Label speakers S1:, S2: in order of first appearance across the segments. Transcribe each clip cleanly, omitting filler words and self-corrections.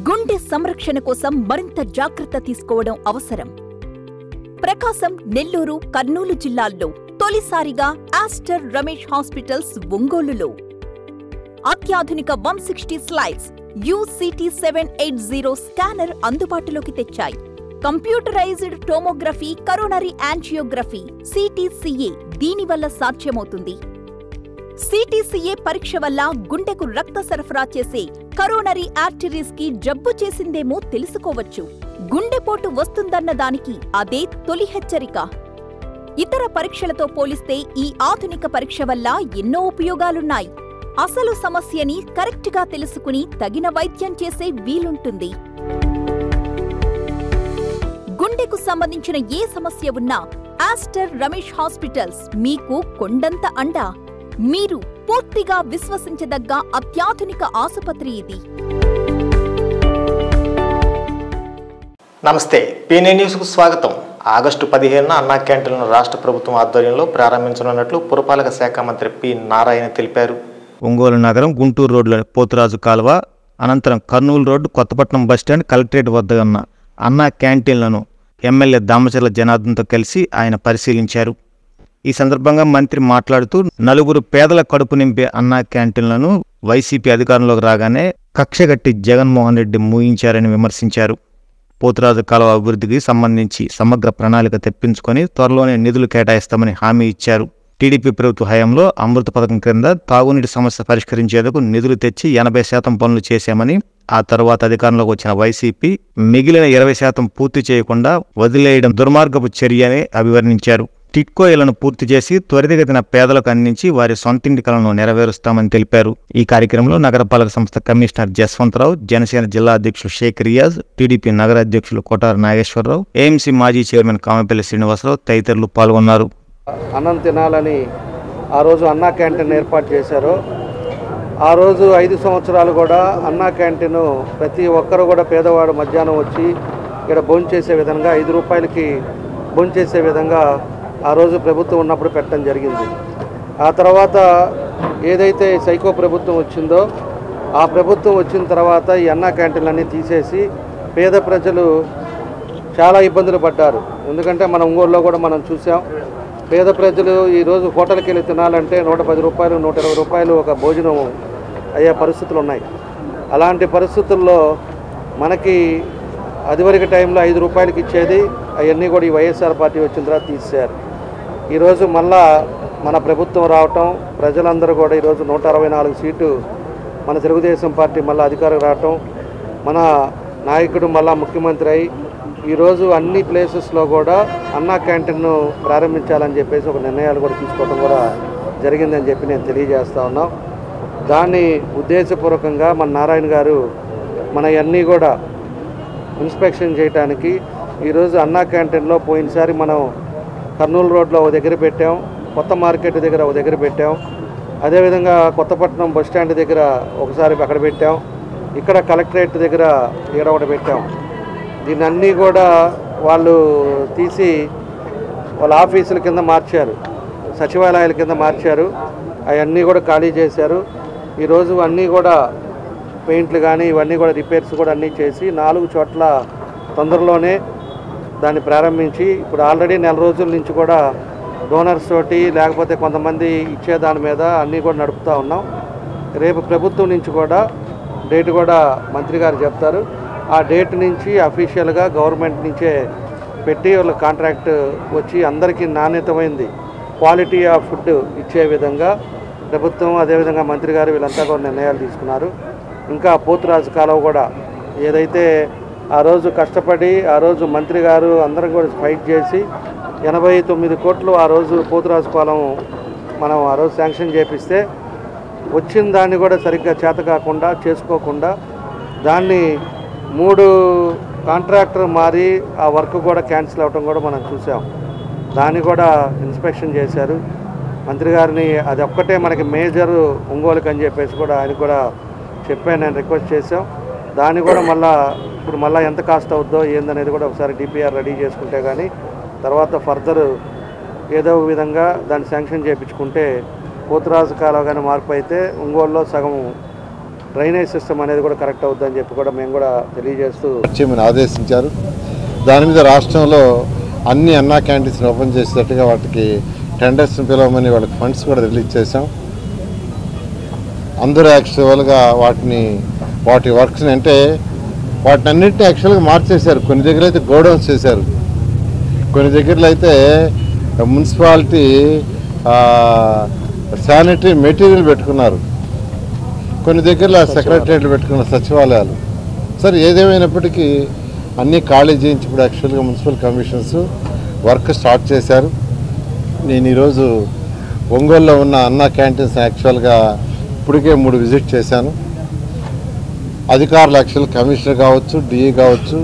S1: గుండె సంరక్షణ కోసం మరింత జాగ్రత్త తీసుకోవడం అవసరం. ప్రకాశం, నెల్లూరు, కర్నూలు జిల్లాల్లో తొలిసారిగా ఆస్టర్ రమేష్ హాస్పిటల్స్ ఒంగోలులో అత్యాధునిక 160 స్లైడ్స్ UCT 780 స్కానర్ అందుబాటులోకి తెచ్చాయి. Computerised tomography, coronary angiography, CTCA దీనివల్ల సాధ్యమవుతుంది. CTCA పరీక్ష వల్ల గుండెకు రక్త సరఫరా చేసే కరోనరీ ఆర్టరీస్ కి జబ్బు చేసిందేమో తెలుసుకోవచ్చు. గుండెపోటు వస్తుందన్న దానికి అదే తొలి హెచ్చరిక. ఇతర పరీక్షలతో పోలిస్తే ఈ ఆధునిక పరీక్ష వల్ల ఎన్నో ఉపయోగాలున్నాయి. అసలు సమస్యని కరెక్ట్గా తెలుసుకుని తగిన వైద్యం చేసే వీలుంటుంది. గుండెకు సంబంధించిన ఏ సమస్య ఉన్నా ఆస్టర్ రమేష్ హాస్పిటల్స్ మీకు కొండంత అండ. మీరు పూర్తిగా విశ్వసించదగ్గ అత్యాధునిక ఆసుపత్రి ఇది.
S2: నమస్తే, పీనే న్యూస్కు స్వాగతం. ఆగస్టు 15న అన్నా క్యాంటీన్లను రాష్ట్ర ప్రభుత్వం ఆధ్వర్యంలో ప్రారంభించనున్నట్లు పురపాలక శాఖ మంత్రి పి నారాయణ తెలిపారు. ఒంగోలు నగరం, గుంటూరు రోడ్లోని పోతురాజు కాలువ, అనంతరం Kurnool road, Kothapatnam bus stand, collectorate వద్ద ఉన్న అన్నా క్యాంటీన్లను ఎమ్మెల్యే దామచర్ల జనార్దన్తో కలిసి ఆయన పరిశీలించారు. ఈ సందర్భంగా మంత్రి మాట్లాడుతూ, నలుగురు పేదల కడుపు నింపే అన్నా క్యాంటీన్లను వైసీపీ అధికారంలోకి రాగానే కక్షగట్టి జగన్మోహన్ రెడ్డి మూయించారని విమర్శించారు. పోతురాజు కాలువ అభివృద్ధికి సంబంధించి సమగ్ర ప్రణాళిక తెప్పించుకొని త్వరలోనే నిధులు కేటాయిస్తామని హామీ ఇచ్చారు. టీడీపీ ప్రభుత్వ హయాంలో అమృత పథకం క్రింద తాగునీటి సమస్య పరిష్కరించేందుకు నిధులు తెచ్చి 80% పనులు చేశామని, ఆ తర్వాత అధికారంలోకి వచ్చిన వైసీపీ మిగిలిన 20% పూర్తి చేయకుండా వదిలేయడం దుర్మార్గపు చర్య అని అభివర్ణించారు. టిట్కో ఇళ్లను పూర్తి చేసి త్వరితగతిన పేదలకు అందించి వారి సొంతింటి కలను నెరవేరుస్తామని తెలిపారు. ఈ కార్యక్రమంలో నగరపాలక సంస్థ కమిషనర్ జస్వంతరావు, జనసేన జిల్లా అధ్యక్షులు షేక్ రియాజ్, టీడీపీ నగర అధ్యక్షులు కోటారు నాగేశ్వరరావు, ఏఎంసీ మాజీ చైర్మన్ కామెపల్లి శ్రీనివాసరావు తదితరులు పాల్గొన్నారు.
S3: అన్నం తినాలని ఆ రోజు అన్నా క్యాంటీన్ ఏర్పాటు చేశారు. ఆ రోజు 5 సంవత్సరాలు కూడా అన్నా క్యాంటీన్ ప్రతి ఒక్కరు కూడా పేదవాడు మధ్యాహ్నం వచ్చి ఇక్కడ భోంచేసే విధంగా 5 రూపాయలకి భోంచేసే విధంగా ఆ రోజు ప్రభుత్వం ఉన్నప్పుడు పెట్టడం జరిగింది. ఆ తర్వాత ఏదైతే సైకో ప్రభుత్వం వచ్చిందో ఆ ప్రభుత్వం వచ్చిన తర్వాత ఈ అన్నా క్యాంటీన్లన్నీ తీసేసి పేద ప్రజలు చాలా ఇబ్బందులు పడ్డారు. ఎందుకంటే మన ఒంగోలులో కూడా మనం చూసాం. పేద ప్రజలు ఈరోజు హోటల్కి వెళ్ళి తినాలంటే 110 రూపాయలు, 120 రూపాయలు ఒక భోజనం అయ్యే పరిస్థితులు ఉన్నాయి. అలాంటి పరిస్థితుల్లో మనకి అదివరకు టైంలో 5 రూపాయలకి ఇచ్చేది అవన్నీ కూడా ఈ వైఎస్ఆర్ పార్టీ వచ్చిన తర్వాత తీసేశారు. ఈరోజు మళ్ళా మన ప్రభుత్వం రావటం, ప్రజలందరూ కూడా ఈరోజు 164 సీటు మన తెలుగుదేశం పార్టీ మళ్ళీ అధికారం రావటం, మన నాయకుడు మళ్ళా ముఖ్యమంత్రి అయి ఈరోజు అన్ని ప్లేసెస్లో కూడా అన్నా క్యాంటీన్ను ప్రారంభించాలని చెప్పేసి ఒక నిర్ణయాలు కూడా తీసుకోవడం కూడా జరిగిందని చెప్పి నేను తెలియజేస్తా ఉన్నాం. దాన్ని ఉద్దేశపూర్వకంగా మన నారాయణ గారు మన అన్నీ కూడా ఇన్స్పెక్షన్ చేయడానికి ఈరోజు అన్నా క్యాంటీన్లో పోయినసారి మనం కర్నూలు రోడ్లో ఒక దగ్గర పెట్టాం, కొత్త మార్కెట్ దగ్గర ఒక దగ్గర పెట్టాం, అదేవిధంగా కొత్తపట్నం బస్టాండ్ దగ్గర ఒకసారి అక్కడ పెట్టాం, ఇక్కడ కలెక్టరేట్ దగ్గర ఇక్కడ ఒకటి పెట్టాం. దీన్ని అన్నీ కూడా వాళ్ళు తీసి వాళ్ళ ఆఫీసుల కింద మార్చారు, సచివాలయాల కింద మార్చారు. అవన్నీ కూడా ఖాళీ చేశారు. ఈరోజు అన్నీ కూడా పెయింట్లు కానీ ఇవన్నీ కూడా రిపేర్స్ కూడా అన్నీ చేసి 4 చోట్ల తొందరలోనే దాన్ని ప్రారంభించి ఇప్పుడు ఆల్రెడీ 4 రోజుల నుంచి కూడా డోనర్స్ తోటి లేకపోతే కొంతమంది ఇచ్చే దాని మీద అన్నీ కూడా నడుపుతూ ఉన్నాం. రేపు ప్రభుత్వం నుంచి కూడా డేట్ కూడా మంత్రి గారు చెప్తారు. ఆ డేట్ నుంచి అఫీషియల్గా గవర్నమెంట్ నుంచే పెట్టి వాళ్ళ కాంట్రాక్ట్ వచ్చి అందరికీ నాణ్యతమైంది క్వాలిటీ ఆఫ్ ఫుడ్ ఇచ్చే విధంగా ప్రభుత్వం అదేవిధంగా మంత్రి గారు వీళ్ళంతా కూడా నిర్ణయాలు తీసుకున్నారు. ఇంకా పోతురాజు కాలువ కూడా ఏదైతే ఆ రోజు కష్టపడి ఆ రోజు మంత్రి గారు అందరం కూడా ఫైట్ చేసి 89 కోట్లు ఆ రోజు పోతురాజు కాలం మనం ఆ రోజు శాంక్షన్ చేపిస్తే వచ్చిన దాన్ని కూడా సరిగ్గా చేత కాకుండా చేసుకోకుండా దాన్ని 3 కాంట్రాక్టర్ మారి ఆ వర్క్ కూడా క్యాన్సిల్ అవ్వడం కూడా మనం చూసాం. దాన్ని కూడా ఇన్స్పెక్షన్ చేశారు. మంత్రి గారిని అది ఒక్కటే మనకి మేజర్ ఒంగోలుకి అని చెప్పేసి కూడా ఆయన కూడా చెప్పాను, నేను రిక్వెస్ట్ చేశాం. దాన్ని కూడా ఇప్పుడు మళ్ళీ ఎంత కాస్ట్ అవుద్దో ఏందనేది కూడా ఒకసారి డిపిఆర్ రెడీ చేసుకుంటే కానీ తర్వాత ఫర్దర్ ఏదో విధంగా దాన్ని శాంక్షన్ చేయించుకుంటే పోతురాజు కాలువ కానీ మార్పు అయితే ఒంగోలులో సగం డ్రైనేజ్ సిస్టమ్ అనేది కూడా కరెక్ట్ అవుతుందని చెప్పి కూడా మేము కూడా తెలియజేస్తూ
S4: ఆదేశించారు. దాని మీద రాష్ట్రంలో అన్ని అన్నా క్యాంటీన్స్ ఓపెన్ చేసేటట్టుగా వాటికి టెండర్స్ని పిలవమని వాళ్ళకి ఫండ్స్ కూడా రిలీజ్ చేశాం. అందరూ యాక్చువల్గా వాటి వర్క్స్ని అంటే వాటిని అన్నింటినీ యాక్చువల్గా మార్చేశారు. కొన్ని దగ్గర అయితే గోడౌన్స్ చేశారు, కొన్ని దగ్గరలో అయితే మున్సిపాలిటీ శానిటరీ మెటీరియల్ పెట్టుకున్నారు, కొన్ని దగ్గరలో సెక్రటరియట్లు పెట్టుకున్నారు, సచివాలయాలు. సరే ఏదేమైనప్పటికీ అన్నీ ఖాళీ చేయించి ఇప్పుడు యాక్చువల్గా మున్సిపల్ కమిషన్స్ వర్క్ స్టార్ట్ చేశారు. నేను ఈరోజు ఒంగోలులో ఉన్న అన్నా క్యాంటీన్స్ యాక్చువల్గా ఇప్పటికే 3 విజిట్ చేశాను. అధికారులు యాక్చువల్ కమిషనర్ కావచ్చు, డిఈ కావచ్చు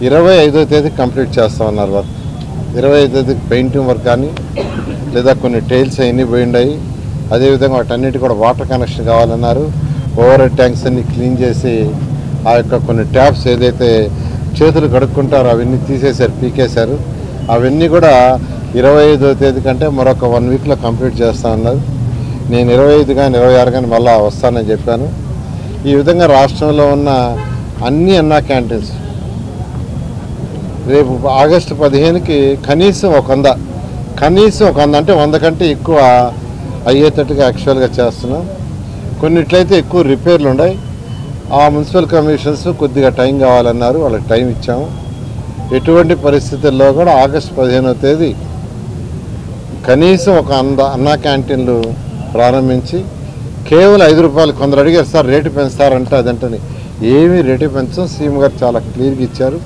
S4: 25వ తేదీ కంప్లీట్ చేస్తామన్నారు వర్క్. 25వ తేదీకి పెయింటింగ్ వర్క్ కానీ లేదా కొన్ని టైల్స్ అవన్నీ పోయిండాయి. అదేవిధంగా వాటన్నిటి కూడా వాటర్ కనెక్షన్ కావాలన్నారు. ఓవర్ హెడ్ ట్యాంక్స్ అన్ని క్లీన్ చేసి ఆ యొక్క కొన్ని ట్యాప్స్ ఏదైతే చేతులు కడుక్కుంటారో అవన్నీ తీసేశారు, పీకేశారు. అవన్నీ కూడా 25వ తేదీ కంటే మరొక 1 వీక్లో కంప్లీట్ చేస్తామన్నారు. నేను 25 కానీ 26 కానీ మళ్ళీ వస్తానని చెప్పాను. ఈ విధంగా రాష్ట్రంలో ఉన్న అన్ని అన్నా క్యాంటీన్స్ రేపు ఆగస్టు 15కి కనీసం ఒక 100 అంటే 100 కంటే ఎక్కువ అయ్యేటట్టుగా యాక్చువల్గా చేస్తున్నాం. కొన్నిట్లయితే ఎక్కువ రిపేర్లు ఉన్నాయి. ఆ మున్సిపల్ కమిషన్స్ కొద్దిగా టైం కావాలన్నారు, వాళ్ళకి టైం ఇచ్చాము. ఎటువంటి పరిస్థితుల్లో కూడా ఆగస్టు 15వ తేదీ కనీసం ఒక 100 అన్నా క్యాంటీన్లు ప్రారంభించి కేవలం 5 రూపాయలు. కొందరు అడిగారు సార్ రేటు పెంచుతారంటే అదంటని ఏమీ రేటు పెంచం. సీఎం గారు చాలా క్లియర్గా ఇచ్చారు.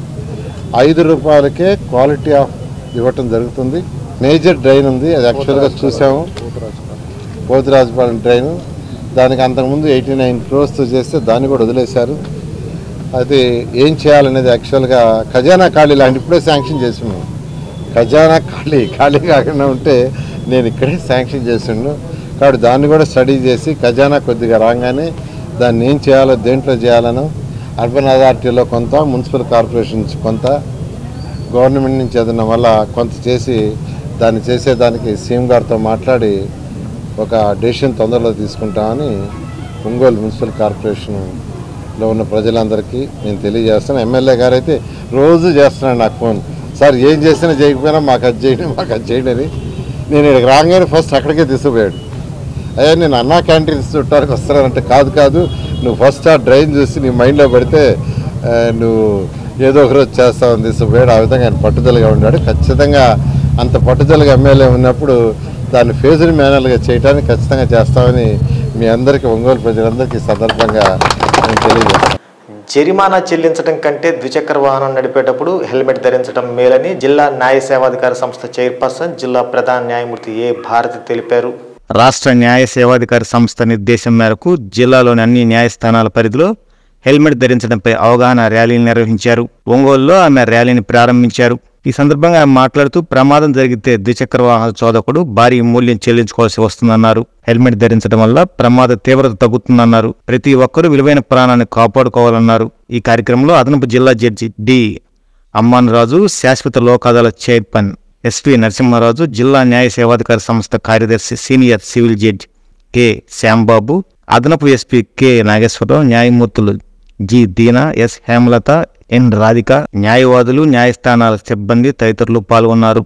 S4: 5 రూపాయలకే క్వాలిటీ ఆఫ్ ఇవ్వటం జరుగుతుంది. మేజర్ డ్రైన్ ఉంది, అది యాక్చువల్గా చూసాము, పోతురాజుపాలెం డ్రైన్. దానికి అంతకుముందు 89 crores చేస్తే దాన్ని కూడా వదిలేశారు. అది ఏం చేయాలనేది యాక్చువల్గా ఖజానా ఖాళీ లాంటి ఇప్పుడే శాంక్షన్ చేస్తున్నాను. ఖజానా ఖాళీ కాకుండా ఉంటే నేను ఇక్కడే శాంక్షన్ చేస్తున్నాను. కాబట్టి దాన్ని కూడా స్టడీ చేసి ఖజానా కొద్దిగా రాగానే దాన్ని ఏం చేయాలో దేంట్లో చేయాలనో అర్బన్ అథారిటీలో కొంత, మున్సిపల్ కార్పొరేషన్ నుంచి కొంత, గవర్నమెంట్ నుంచి ఏదన్నా వల్ల కొంత చేసి దాన్ని చేసేదానికి సీఎం గారితో మాట్లాడి ఒక డెసిషన్ తొందరలో తీసుకుంటామని ఒంగోలు మున్సిపల్ కార్పొరేషన్లో ఉన్న ప్రజలందరికీ నేను తెలియజేస్తాను. ఎమ్మెల్యే గారు అయితే రోజు చేస్తున్నాడు నాకు ఫోన్, సార్ ఏం చేసినా చేయకపోయినా మాకు అది చేయండి అని. నేను ఇక్కడికి రాగానే ఫస్ట్ అక్కడికే తీసుకుపోయాడు. అయ్యా నేను అన్నా క్యాంటీన్స్ చుట్టానికి వస్తున్నానంటే కాదు నువ్వు ఫస్ట్ ఆ డ్రైన్ చూసి నీ మైండ్లో పెడితే నువ్వు ఏదో ఒకరోజు చేస్తావని తీసుకుపోయాడు. ఆ విధంగా ఆయన పట్టుదలగా ఉన్నాడు. ఖచ్చితంగా అంత పట్టుదలగా ఎమ్మెల్యే ఉన్నప్పుడు దాన్ని ఫేజ్డ్ మేనర్గా చేయడానికి ఖచ్చితంగా చేస్తామని మీ అందరికీ, ఒంగోలు ప్రజలందరికీ సందర్భంగా నేను తెలియజేస్తాను.
S2: జరిమానా చెల్లించడం కంటే ద్విచక్ర వాహనం నడిపేటప్పుడు హెల్మెట్ ధరించడం మేలని జిల్లా న్యాయ సేవాధికార సంస్థ చైర్పర్సన్, జిల్లా ప్రధాన న్యాయమూర్తి ఏ భారతి తెలిపారు. రాష్ట్ర న్యాయ సేవాధికార సంస్థ నిర్దేశం మేరకు జిల్లాలోని అన్ని న్యాయస్థానాల పరిధిలో హెల్మెట్ ధరించడంపై అవగాహన ర్యాలీని నిర్వహించారు. ఒంగోలులో ఆమె ర్యాలీని ప్రారంభించారు. ఈ సందర్భంగా ఆమె మాట్లాడుతూ ప్రమాదం జరిగితే ద్విచక్ర వాహన చోదకుడు భారీ మూల్యం చెల్లించుకోవాల్సి వస్తుందన్నారు. హెల్మెట్ ధరించడం వల్ల ప్రమాద తీవ్రత తగ్గుతుందన్నారు. ప్రతి ఒక్కరూ విలువైన ప్రాణాన్ని కాపాడుకోవాలన్నారు. ఈ కార్యక్రమంలో అదనపు జిల్లా జడ్జి డి అమ్మాన్ రాజు, శాశ్వత లోక్ అదాలత్ చైర్మన్ ఎస్పీ నరసింహారాజు, జిల్లా న్యాయ సేవాధికార సంస్థ కార్యదర్శి senior civil judge K Shyam Babu, అదనపు ఎస్పీ కె నాగేశ్వరరావు, న్యాయమూర్తులు జి దీనా, ఎస్ హేమలత, ఎన్ రాధిక, న్యాయవాదులు, న్యాయస్థానాల సిబ్బంది తదితరులు పాల్గొన్నారు.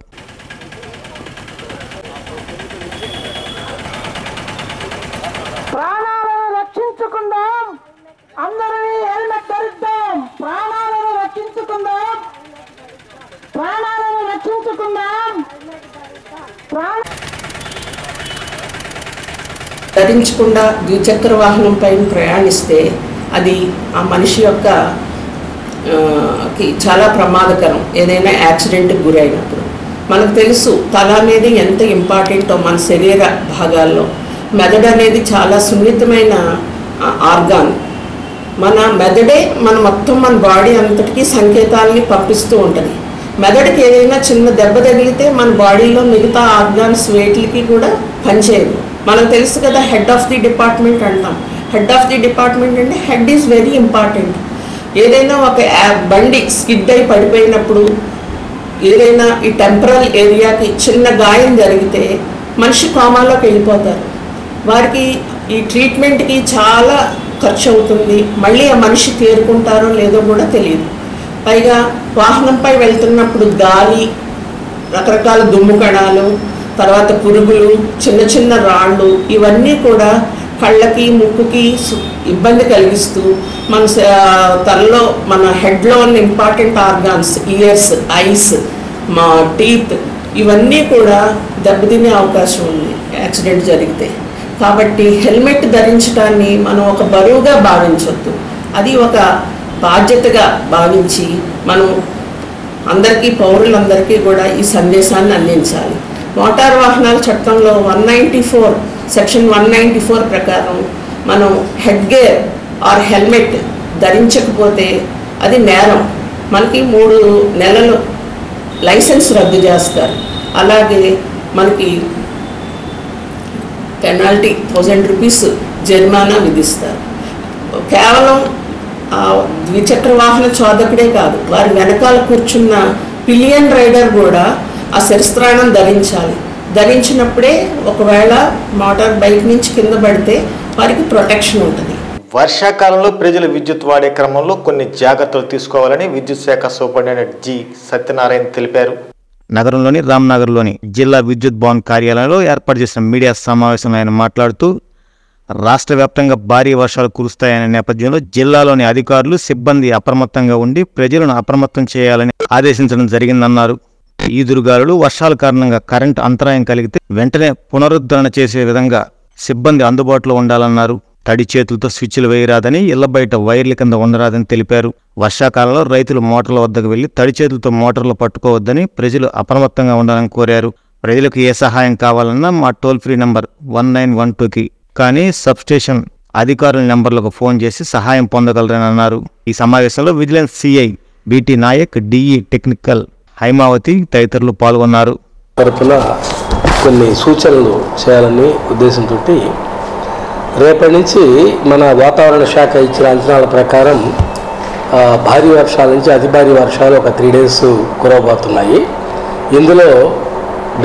S5: ప్రాణాలను రక్షించుకుందాం, అందరినీ హెల్మెట్ ధరిద్దాం. ప్రాణాలను రక్షించుకుందాం, ప్రాణాలను రక్షించుకుందాం.
S6: ధరించకుండా ద్విచక్ర వాహనం పైన ప్రయాణిస్తే అది ఆ మనిషి యొక్క చాలా ప్రమాదకరం. ఏదైనా యాక్సిడెంట్కి గురైనప్పుడు మనకు తెలుసు తల అనేది ఎంత ఇంపార్టెంటో మన శరీర భాగాల్లో. మెదడు అనేది చాలా సున్నితమైన ఆర్గాన్. మన మెదడే మొత్తం మన బాడీ అంతటికీ సంకేతాలని పంపిస్తూ ఉంటుంది. మెదడుకి ఏదైనా చిన్న దెబ్బ తగిలితే మన బాడీలో మిగతా ఆర్గాన్స్ వేటికి కూడా పనిచేయదు. మనకు తెలుసు కదా, హెడ్ ఆఫ్ ది డిపార్ట్మెంట్ అంటాం. హెడ్ ఆఫ్ ది డిపార్ట్మెంట్ అంటే హెడ్ ఈజ్ వెరీ ఇంపార్టెంట్. ఏదైనా ఒక బండి స్కిడ్ అయి పడిపోయినప్పుడు ఏదైనా ఈ టెంపరల్ ఏరియాకి చిన్న గాయం జరిగితే మనిషి కోమాలోకి వెళ్ళిపోతారు. వారికి ఈ ట్రీట్మెంట్కి చాలా ఖర్చు అవుతుంది, మళ్ళీ ఆ మనిషి తేరుకుంటారో లేదో కూడా తెలియదు. పైగా వాహనంపై వెళ్తున్నప్పుడు గాలి, రకరకాల దుమ్ము కణాలు, తర్వాత పురుగులు, చిన్న చిన్న రాళ్ళు, ఇవన్నీ కూడా కళ్ళకి ముక్కుకి ఇబ్బంది కలిగిస్తూ మన తలలో మన హెడ్లో ఉన్న ఇంపార్టెంట్ ఆర్గాన్స్, ఇయర్స్, ఐస్, మా టీత్, ఇవన్నీ కూడా దెబ్బతినే అవకాశం ఉంది యాక్సిడెంట్ జరిగితే. కాబట్టి హెల్మెట్ ధరించడాన్ని మనం ఒక బరువుగా భావించవద్దు, అది ఒక బాధ్యతగా భావించి మనం అందరికీ, పౌరులందరికీ కూడా ఈ సందేశాన్ని అందించాలి. మోటార్ వాహనాల చట్టంలో 194 సెక్షన్ 194 ప్రకారం మనం హెడ్ గేర్ ఆర్ హెల్మెట్ ధరించకపోతే అది నేరం. మనకి 3 నెలలు లైసెన్స్ రద్దు చేస్తారు. అలాగే మనకి పెనాల్టీ 1000 రూపీస్ జరిమానా విధిస్తారు. కేవలం ద్విచక్ర వాహన చోదకుడే కాదు, వారి వెనకాల కూర్చున్న పిలియన్ రైడర్ కూడా ఆ శిరస్త్రాణం ధరించాలి. ధరించినప్పుడే ఒకవేళ మోటార్ బైక్ నుంచి కింద పడితే వారికి ప్రొటెక్షన్ ఉంటుంది.
S2: వర్షాకాలంలో ప్రజలు విద్యుత్ వాడే క్రమంలో కొన్ని జాగ్రత్తలు తీసుకోవాలని విద్యుత్ శాఖ సూపరింటెండెంట్ జి సత్యనారాయణ తెలిపారు. నగరంలోని రామ్నగర్లోని జిల్లా విద్యుత్ భవన్ కార్యాలయంలో ఏర్పాటు చేసిన మీడియా సమావేశంలో ఆయన మాట్లాడుతూ, రాష్ట్ర వ్యాప్తంగా భారీ వర్షాలు కురుస్తాయనే నేపథ్యంలో జిల్లాలోని అధికారులు, సిబ్బంది అప్రమత్తంగా ఉండి ప్రజలను అప్రమత్తం చేయాలని ఆదేశించడం జరిగిందన్నారు. ఈదురుగాలులు, వర్షాల కారణంగా కరెంటు అంతరాయం కలిగితే వెంటనే పునరుద్ధరణ చేసే విధంగా సిబ్బంది అందుబాటులో ఉండాలన్నారు. తడి చేతులతో స్విచ్లు వేయరాదని, ఇళ్ల బయట వైర్ల కింద ఉండరాదని తెలిపారు. వర్షాకాలంలో రైతులు మోటార్ల వద్దకు వెళ్లి తడి చేతులతో మోటార్లు పట్టుకోవద్దని, ప్రజలు అప్రమత్తంగా ఉండాలని కోరారు. ప్రజలకు ఏ సహాయం కావాలన్నా మా టోల్ ఫ్రీ నంబర్ 1912కి కానీ సబ్స్టేషన్ అధికారుల నెంబర్లకు ఫోన్ చేసి సహాయం పొందగలరని అన్నారు. ఈ సమావేశంలో vigilance CI బిటి Naik, DE technical Haimavathi తదితరులు పాల్గొన్నారు.
S7: తరపున కొన్ని సూచనలు చేయాలని ఉద్దేశంతో రేపటి నుంచి మన వాతావరణ శాఖ ఇచ్చిన అంచనాల ప్రకారం భారీ వర్షాల నుంచి అతి భారీ వర్షాలు ఒక 3 days కురవబోతున్నాయి. ఇందులో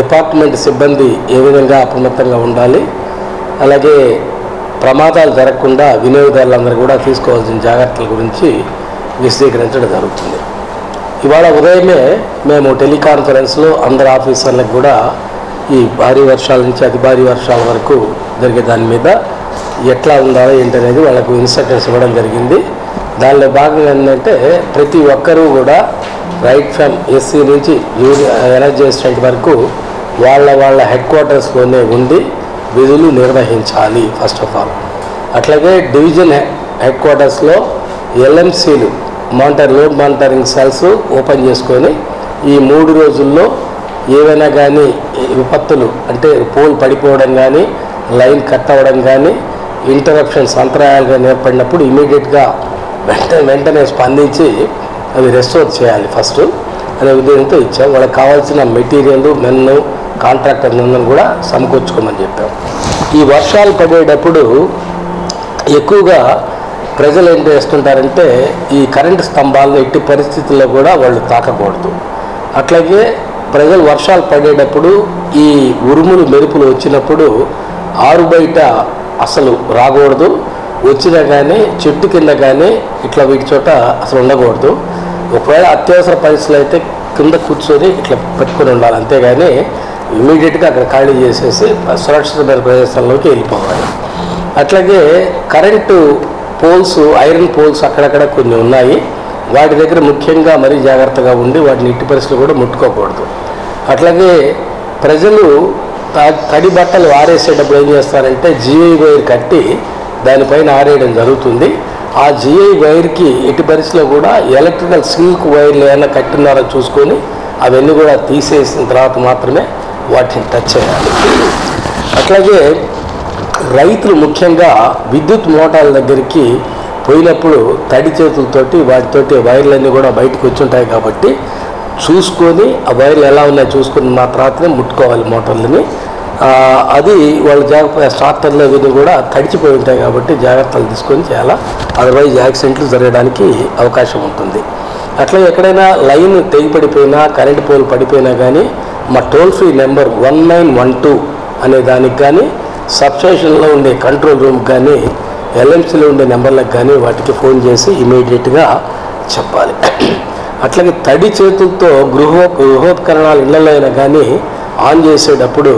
S7: డిపార్ట్మెంట్ సిబ్బంది ఏ విధంగా అప్రమత్తంగా ఉండాలి, అలాగే ప్రమాదాలు జరగకుండా వినియోగదారులందరూ కూడా తీసుకోవాల్సిన జాగ్రత్తల గురించి విశదీకరించడం జరుగుతుంది. ఇవాళ ఉదయమే మేము టెలికాన్ఫరెన్స్లో అందరు ఆఫీసర్లకు కూడా ఈ భారీ వర్షాల నుంచి అతి భారీ వర్షాల వరకు జరిగే దాని మీద ఎట్లా ఉండాలో ఏంటనేది వాళ్ళకు ఇన్స్ట్రక్షన్స్ ఇవ్వడం జరిగింది. దానిలో భాగంగా ఏంటంటే ప్రతి ఒక్కరూ కూడా రైట్ ఫ్రమ్ ఎస్సీ నుంచి ఎనర్జీ అసిస్టెంట్ వరకు వాళ్ళ హెడ్ క్వార్టర్స్లోనే ఉండి విధులు నిర్వహించాలి ఫస్ట్ ఆఫ్ ఆల్. అట్లాగే డివిజన్ హెడ్ క్వార్టర్స్లో ఎల్ఎంసీలు లోడ్ మానిటరింగ్ సెల్స్ ఓపెన్ చేసుకొని ఈ 3 రోజుల్లో ఏవైనా కానీ విపత్తులు అంటే పోల్ పడిపోవడం కానీ, లైన్ కట్ అవ్వడం కానీ, ఇంటరప్షన్స్ అంతరాయాలుగా ఏర్పడినప్పుడు ఇమీడియట్గా వెంటనే స్పందించి అవి రెస్టోర్ చేయాలి ఫస్ట్ అనే ఉద్దేశంతో ఇచ్చాం. వాళ్ళకి కావాల్సిన మెటీరియల్, మెన్ను, కాంట్రాక్టర్లందరూ కూడా సమకూర్చుకోమని చెప్పాం. ఈ వర్షాలు పడేటప్పుడు ఎక్కువగా ప్రజలు ఏం చేస్తుంటారంటే ఈ కరెంటు స్తంభాలను ఎట్టి పరిస్థితుల్లో కూడా వాళ్ళు తాకకూడదు. అట్లాగే ప్రజలు వర్షాలు పడేటప్పుడు ఈ ఉరుములు మెరుపులు వచ్చినప్పుడు ఆరు బయట అసలు రాకూడదు. వచ్చినా కానీ చెట్టు కింద కానీ ఇట్లా వీటి చోట అసలు ఉండకూడదు. ఒకవేళ అత్యవసర పరిస్థితులు అయితే కింద కూర్చొని ఇట్లా పెట్టుకొని ఉండాలి, అంతేగాని ఇమీడియట్గా అక్కడ ఖాళీ చేసేసి సురక్షితమైన ప్రదేశాల్లోకి వెళ్ళిపోవాలి. అట్లాగే కరెంటు పోల్స్, ఐరన్ పోల్స్ అక్కడక్కడ కొన్ని ఉన్నాయి, వాటి దగ్గర ముఖ్యంగా మరీ జాగ్రత్తగా ఉండి వాటిని ఇట్టి పరిస్థితులు కూడా ముట్టుకోకూడదు. అట్లాగే ప్రజలు తడి బట్టలు ఆరేసేటప్పుడు ఏం చేస్తారంటే జిఐ వైర్ కట్టి దానిపైన ఆరేయడం జరుగుతుంది. ఆ జిఐ వైర్కి ఎట్టి పరిస్థితుల్లో కూడా ఎలక్ట్రికల్ సిల్క్ వైర్లు ఏమైనా కట్టినారో చూసుకొని అవన్నీ కూడా తీసేసిన తర్వాత మాత్రమే వాటిని టచ్ చేయాలి. అట్లాగే రైతులు ముఖ్యంగా విద్యుత్ మోటార్ల దగ్గరికి పోయినప్పుడు తడి చేతులతోటి వాటితోటి వైర్లన్నీ కూడా బయటకు వచ్చి ఉంటాయి కాబట్టి చూసుకొని ఆ వైర్లు ఎలా ఉన్నాయో చూసుకుని మాత్రమే ముట్టుకోవాలి మోటార్లని. అది వాళ్ళు జాగ్రత్త స్టార్టర్లు ఇవన్నీ కూడా తడిచిపోయి ఉంటాయి కాబట్టి జాగ్రత్తలు తీసుకొని చేయాలా, అదర్వైజ్ యాక్సిడెంట్లు జరగడానికి అవకాశం ఉంటుంది. అట్లా ఎక్కడైనా లైన్ తెగిపడిపోయినా, కరెంటు పోల్ పడిపోయినా కానీ మా టోల్ ఫ్రీ నెంబర్ 1912 అనే దానికి కానీ సబ్స్టేషన్లో ఉండే కంట్రోల్ రూమ్కి కానీ ఎల్ఎంసీలో ఉండే నెంబర్లకు కానీ వాటికి ఫోన్ చేసి ఇమీడియట్గా చెప్పాలి. అట్లాగే తడి చేతులతో గృహోపకరణాలు ఇళ్లలో అయినా కానీ ఆన్ చేసేటప్పుడు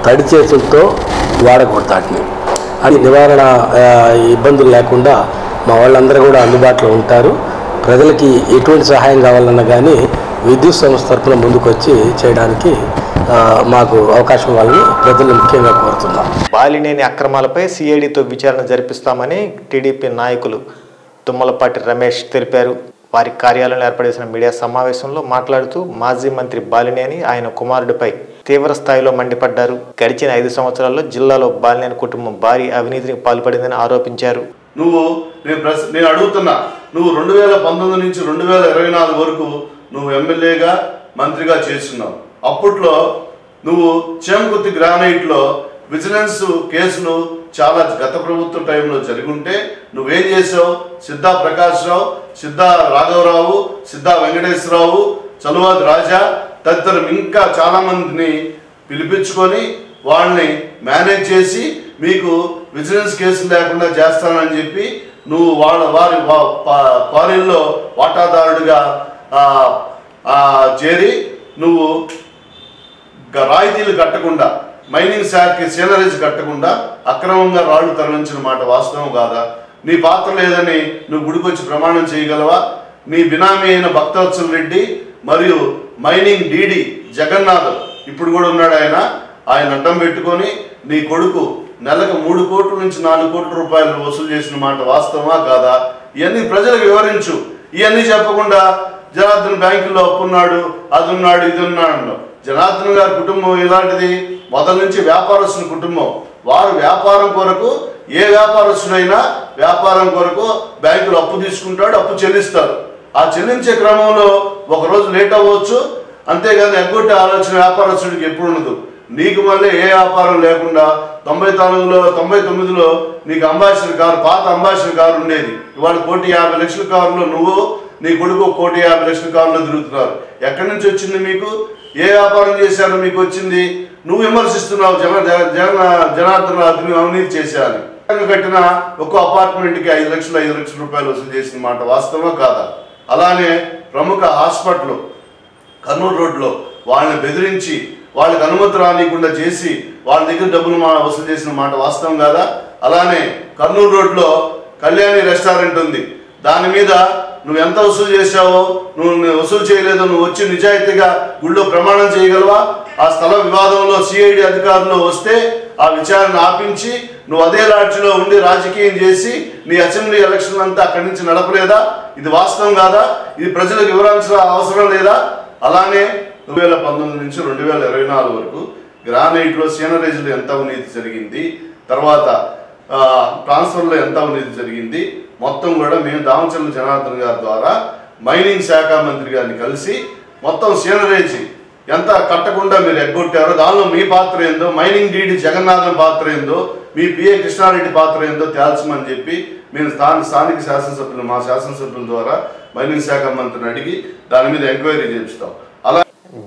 S7: తడి చేతులతో వాడకూడదు. వాటిని అది నివారణ ఇబ్బందులు లేకుండా మా వాళ్ళందరూ కూడా అందుబాటులో ఉంటారు. ప్రజలకి ఎటువంటి సహాయం కావాలన్నా కానీ విద్యుత్ సంస్థ తరఫున ముందుకు వచ్చి చేయడానికి మాకు అవకాశం వాళ్ళని ప్రజలు ముఖ్యంగా కోరుతున్నాం.
S2: బాలినేని అక్రమాలపై సిఐడితో విచారణ జరిపిస్తామని టీడీపీ నాయకులు తుమ్మలపాటి రమేష్ తెలిపారు. వారి కార్యాలయంలో ఏర్పడేసిన మీడియా సమావేశంలో మాట్లాడుతూ మాజీ మంత్రి బాలినేని ఆయన కుమారుడిపై తీవ్ర స్థాయిలో మండిపడ్డారు. గడిచిన 5 సంవత్సరాల్లో జిల్లాలో బాలినేని కుటుంబం భారీ అవినీతికి పాల్పడిందని ఆరోపించారు.
S8: నేను అడుగుతున్నా, నువ్వు 2019 నుంచి 2024 వరకు నువ్వు ఎమ్మెల్యేగా మంత్రిగా చేస్తున్నావు. అప్పట్లో నువ్వు చేమకుర్తి గ్రానైట్లో విజిలెన్స్ కేసులు చాలా గత ప్రభుత్వ టైంలో జరుగుంటే నువ్వేం చేసావు? సిద్ధా ప్రకాష్ రావు, సిద్ధా రాఘవరావు, సిద్ధా వెంకటేశ్వరరావు, చలువాది రాజా తదితరం ఇంకా చాలా మందిని పిలిపించుకొని వాళ్ళని మేనేజ్ చేసి మీకు విజిలెన్స్ కేసులు లేకుండా చేస్తానని చెప్పి నువ్వు వారి క్వారీల్లో వాటాదారుడిగా చేరి నువ్వు రాయితీలు కట్టకుండా, మైనింగ్ శాఖకి సీనరేజ్ కట్టకుండా అక్రమంగా రాళ్లు తరలించిన మాట వాస్తవం కాదా? నీ పాత్ర లేదని నువ్వు గుడికొచ్చి ప్రమాణం చేయగలవా? నీ బినామీ అయిన భక్తవత్సల రెడ్డి మరియు మైనింగ్ డీడీ జగన్నాథ్ ఇప్పుడు కూడా ఉన్నాడు. ఆయన అడ్డం పెట్టుకొని నీ కొడుకు నెలకు 3 కోట్ల నుంచి 4 కోట్ల రూపాయలు వసూలు చేసిన మాట వాస్తవమా కాదా? ఇవన్నీ ప్రజలకు వివరించు. ఇవన్నీ చెప్పకుండా జనార్దన్ బ్యాంకుల్లో అప్పున్నాడు, అది ఉన్నాడు, ఇది ఉన్నాడు. జనార్దన్ గారి కుటుంబం ఇలాంటిది, మొదల నుంచి వ్యాపారస్తుల కుటుంబం. వారు వ్యాపారం కొరకు, ఏ వ్యాపారస్తుడైనా వ్యాపారం కొరకు బ్యాంకులు అప్పు తీసుకుంటాడు, అప్పు చెల్లిస్తారు. ఆ చెల్లించే క్రమంలో ఒకరోజు లేట్ అవ్వచ్చు, అంతేగాని ఎగ్గొట్టే ఆలోచన వ్యాపారస్తుడికి ఎప్పుడు ఉండదు. నీకు మళ్ళీ ఏ వ్యాపారం లేకుండా 99లో నీకు అంబాసిడర్ కారు, పాత అంబాసిడర్ కారు ఉండేది. ఇవాళ 1,50,00,000 కారులో నువ్వు నీ కొడుకు 1,50,00,000 కారులో తిరుగుతున్నారు. ఎక్కడి నుంచి వచ్చింది మీకు? ఏ వ్యాపారం చేశారో మీకు వచ్చింది? నువ్వు విమర్శిస్తున్నావు జనార్దన్ అవినీతి చేశారని. కట్టిన ఒక్కో అపార్ట్మెంట్కి 5 లక్షల రూపాయలు వసూలు చేసిన మాట వాస్తవమా కాదా? అలానే ప్రముఖ హాస్పిటల్ కర్నూలు రోడ్లో వాళ్ళని బెదిరించి వాళ్ళకి అనుమతి రానియకుండా చేసి వాళ్ళ దగ్గర డబ్బులు వసూలు చేసిన మాట వాస్తవం కాదా? అలానే కర్నూలు రోడ్లో కళ్యాణి రెస్టారెంట్ ఉంది. దాని మీద నువ్వు ఎంత వసూలు చేశావో, నువ్వు వసూలు చేయలేదో నువ్వు వచ్చి నిజాయితీగా గుళ్ళో ప్రమాణం చేయగలవా? ఆ స్థల వివాదంలో సిఐడి అధికారులు వస్తే ఆ విచారణ ఆపించి నువ్వు అదే లాడ్జిలో ఉండి రాజకీయం చేసి నీ అసెంబ్లీ ఎలక్షన్ అంతా అక్కడి నుంచి నడపలేదా? ఇది వాస్తవం కాదా? ఇది ప్రజలకు వివరించాల్సిన అవసరం లేదా? అలానే 2019 నుంచి 2024 వరకు గ్రానైట్లో సీనరేజ్లో ఎంత అవినీతి జరిగింది, తర్వాత ట్రాన్స్ఫర్లో ఎంత అవినీతి జరిగింది, మొత్తం కూడా మేము దామచర్ల జనార్దన్ గారి ద్వారా మైనింగ్ శాఖ మంత్రి గారిని కలిసి మొత్తం సీనరేజ్ ఎంత కట్టకుండా మీరు ఎగ్గొట్టారో దానిలో మీ పాత్ర ఏందో, మైనింగ్ డీడీ జగన్నాథన్ పాత్ర ఏందో, మీ పిఏ కృష్ణారెడ్డి పాత్ర ఏందో తేల్చమని చెప్పి మేము స్థానిక శాసనసభ్యులు, మా శాసనసభ్యుల ద్వారా మైనింగ్ శాఖ మంత్రిని అడిగి దాని మీద ఎంక్వైరీ చేపిస్తాం. అలా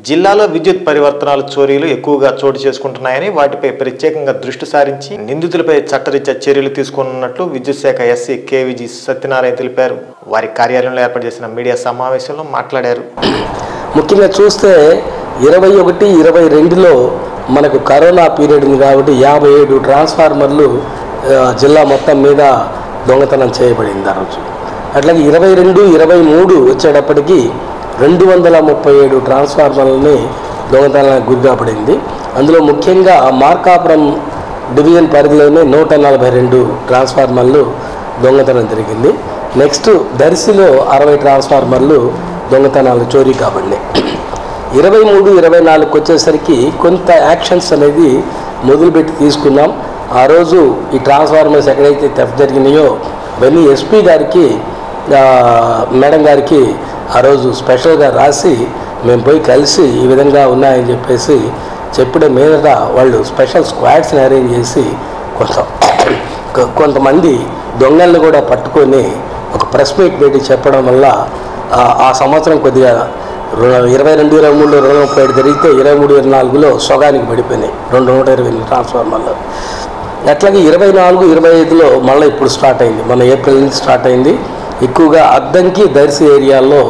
S2: జిల్లాలో విద్యుత్ పరివర్తనాలు చోరీలు ఎక్కువగా చోటు చేసుకుంటున్నాయని, వాటిపై ప్రత్యేకంగా దృష్టి సారించి నిందితులపై చట్టరీత్యా చర్యలు తీసుకున్నట్లు విద్యుత్ శాఖ ఎస్సీ కేవీజీ సత్యనారాయణ తెలిపారు. వారి కార్యాలయంలో ఏర్పాటు చేసిన మీడియా సమావేశంలో మాట్లాడారు.
S7: ముఖ్యంగా చూస్తే 21-22లో మనకు కరోనా పీరియడ్ ఉంది కాబట్టి 57 ట్రాన్స్ఫార్మర్లు జిల్లా మొత్తం మీద దొంగతనం చేయబడింది ఆ రోజు. అట్లాగే 22-23 వచ్చేటప్పటికి 237 ట్రాన్స్ఫార్మర్లని దొంగతనానికి గురిగా పడింది. అందులో ముఖ్యంగా మార్కాపురం డివిజన్ పరిధిలోనే 142 ట్రాన్స్ఫార్మర్లు దొంగతనం జరిగింది. నెక్స్ట్ దర్శిలో 60 ట్రాన్స్ఫార్మర్లు దొంగతనాలు చోరీ కాబడినాయి. 23-24 వచ్చేసరికి కొంత యాక్షన్స్ అనేది మొదలుపెట్టి తీసుకున్నాం. ఆ రోజు ఈ ట్రాన్స్ఫార్మర్స్ ఎక్కడైతే థెఫ్ట్ జరిగినాయో అవన్నీ ఎస్పీ గారికి, మేడం గారికి ఆ రోజు స్పెషల్గా రాసి మేము పోయి కలిసి ఈ విధంగా ఉన్నాయని చెప్పేసి చెప్పడం మీదట వాళ్ళు స్పెషల్ స్క్వాడ్స్ని అరేంజ్ చేసి కొంతమంది దొంగల్ని కూడా పట్టుకొని ఒక ప్రెస్ మీట్ పెట్టి చెప్పడం వల్ల ఆ సంవత్సరం కొద్దిగా 22-23లో 237 జరిగితే 23-24లో సగానికి పడిపోయినాయి 228 ట్రాన్స్ఫార్మర్లు. అట్లాగే 24, 25లో మళ్ళీ ఇప్పుడు స్టార్ట్ అయింది, మన ఏప్రిల్ నుంచి స్టార్ట్ అయింది. ఎక్కువగా అద్దంకి, దర్శి ఏరియాల్లో,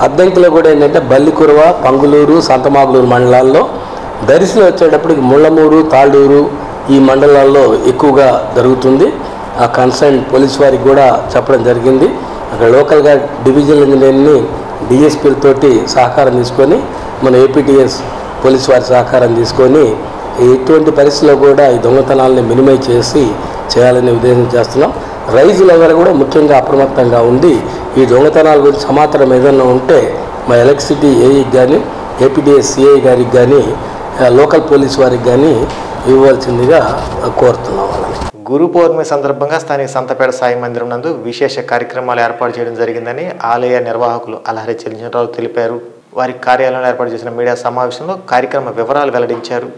S7: అద్దంకిలో కూడా ఏంటంటే బల్లికురవ, పంగులూరు, సంతమాగులూరు మండలాల్లో, దర్శిలో వచ్చేటప్పటికి ముళ్ళమూరు, తాళ్ళూరు ఈ మండలాల్లో ఎక్కువగా జరుగుతుంది. ఆ కన్సర్న్ పోలీస్ వారికి కూడా చెప్పడం జరిగింది. అక్కడ లోకల్గా డివిజనల్ ఇంజనీర్ని డిఎస్పీలతోటి సహకారం తీసుకొని, మన ఏపీటీఎస్ పోలీస్ వారి సహకారం తీసుకొని ఎటువంటి పరిస్థితుల్లో కూడా ఈ దొంగతనాలని మినిమైజ్ చేసి చేయాలని ఉద్దేశం చేస్తున్నాం. రైతులందరూ కూడా ముఖ్యంగా అప్రమత్తంగా ఉండి ఈ దొంగతనాల గురించి సమాచారం ఏదైనా ఉంటే మా ఎలక్ట్రిసిటీ ఏఈకి కానీ, ఏపీటీఎస్ సిఐ గారికి కానీ, లోకల్ పోలీస్ వారికి కానీ ఇవ్వాల్సిందిగా కోరుతున్నాం.
S2: గురు పౌర్ణమి సందర్భంగా స్థానిక సంతపేట సాయి మందిరం నందు విశేష కార్యక్రమాలు ఏర్పాటు చేయడం జరిగిందని ఆలయ నిర్వాహకులు అలహరి చెల్లించరావు తెలిపారు. వారి కార్యాలయంలో ఏర్పాటు చేసిన మీడియా సమావేశంలో కార్యక్రమ వివరాలు వెల్లడించారు.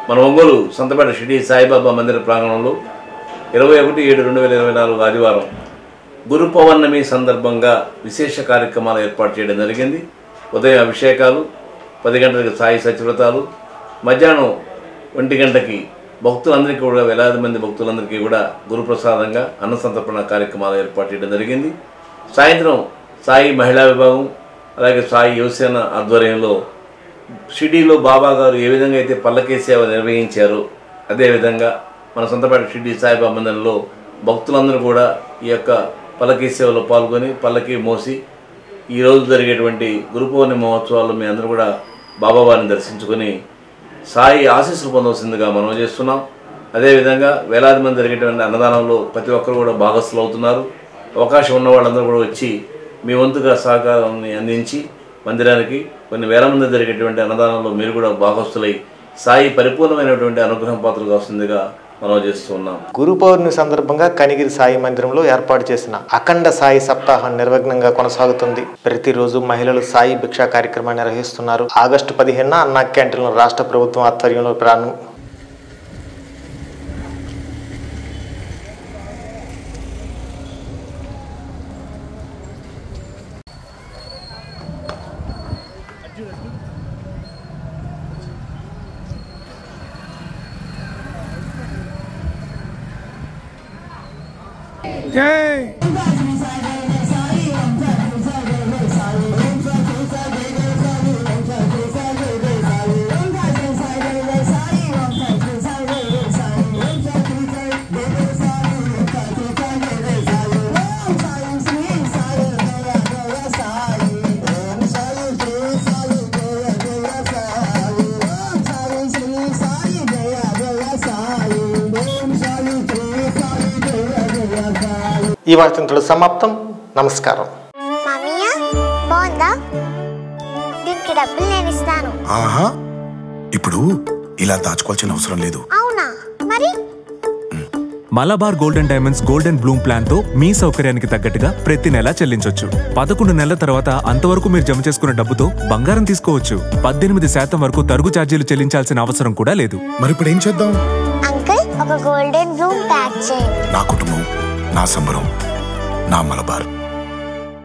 S9: మన ఒంగోలు సంతపేట షిరిడి సాయిబాబా మందిర ప్రాంగణంలో 21/7/2024 ఆదివారం గురు పౌర్ణమి సందర్భంగా విశేష కార్యక్రమాలు ఏర్పాటు చేయడం జరిగింది. ఉదయం అభిషేకాలు, 10 గంటలకు సాయి సత్యవ్రతాలు, మధ్యాహ్నం 1 గంటకి భక్తులందరికీ కూడా, వేలాది మంది భక్తులందరికీ కూడా గురుప్రసాదంగా అన్న సంతర్పణ కార్యక్రమాలు ఏర్పాటు చేయడం జరిగింది. సాయంత్రం సాయి మహిళా విభాగం, అలాగే సాయి యువసేన ఆధ్వర్యంలో షిరిడీలో బాబా గారు ఏ విధంగా అయితే పల్లకీ సేవ నిర్వహించారో అదేవిధంగా మన సంతపేట షిరిడి సాయిబాబా మందిరంలో భక్తులందరూ కూడా ఈ యొక్క పల్లకీ సేవలో పాల్గొని పల్లకీ మోసి ఈరోజు జరిగేటువంటి గురు పౌర్ణమి మహోత్సవాల్లో మీ అందరూ కూడా బాబా వారిని దర్శించుకొని సాయి ఆశీస్సులు పొందవలసిందిగా మనం చేస్తున్నాం. అదేవిధంగా వేలాది మంది జరిగేటువంటి అన్నదానంలో ప్రతి ఒక్కరు కూడా భాగస్థులు అవుతున్నారు. అవకాశం ఉన్న వాళ్ళందరూ కూడా వచ్చి మీ వంతుగా సహకారాన్ని అందించి మందిరానికి కొన్ని వేల మంది జరిగేటువంటి అన్నదానంలో మీరు కూడా భాగస్థులై సాయి పరిపూర్ణమైనటువంటి అనుగ్రహం పాత్రలు కావాల్సిందిగా మనం చేస్తున్నాం.
S2: గురు పౌర్ణమి సందర్భంగా కనిగిరి సాయి మందిరంలో ఏర్పాటు చేసిన అఖండ సాయి సప్తాహం నిర్విఘ్నంగా కొనసాగుతుంది. ప్రతిరోజు మహిళలు సాయి భిక్షా కార్యక్రమాన్ని నిర్వహిస్తున్నారు. ఆగస్టు 15న అన్నా క్యాంటీన్లో రాష్ట్ర ప్రభుత్వం ఆధ్వర్యంలో ప్రారంభం. ఈ వార్తలు సమాప్తం. నమస్కారం.
S10: ఆహా, ఇప్పుడు ఇలా దాచుకోవాల్సిన అవసరం లేదు.
S11: అవునా? మరి
S12: Malabar golden diamonds golden Bloom plan తో మీ సౌకర్యానికి తగ్గట్టుగా ప్రతి నెల చెల్లించొచ్చు. 11 నెలల తర్వాత అంతవరకు మీరు జమ చేసుకున్న డబ్బుతో బంగారం తీసుకోవచ్చు. 18% వరకు తరుగు ఛార్జీలు చెల్లించాల్సిన అవసరం కూడా లేదు.
S10: మరి ఇప్పుడు ఏం చేద్దాం?
S11: అంకుల్, ఒక గోల్డెన్ బ్లూమ్ ప్యాక్ చేయండి.
S10: నా కుటుంబం, నా సంబరం, నా మలబార్.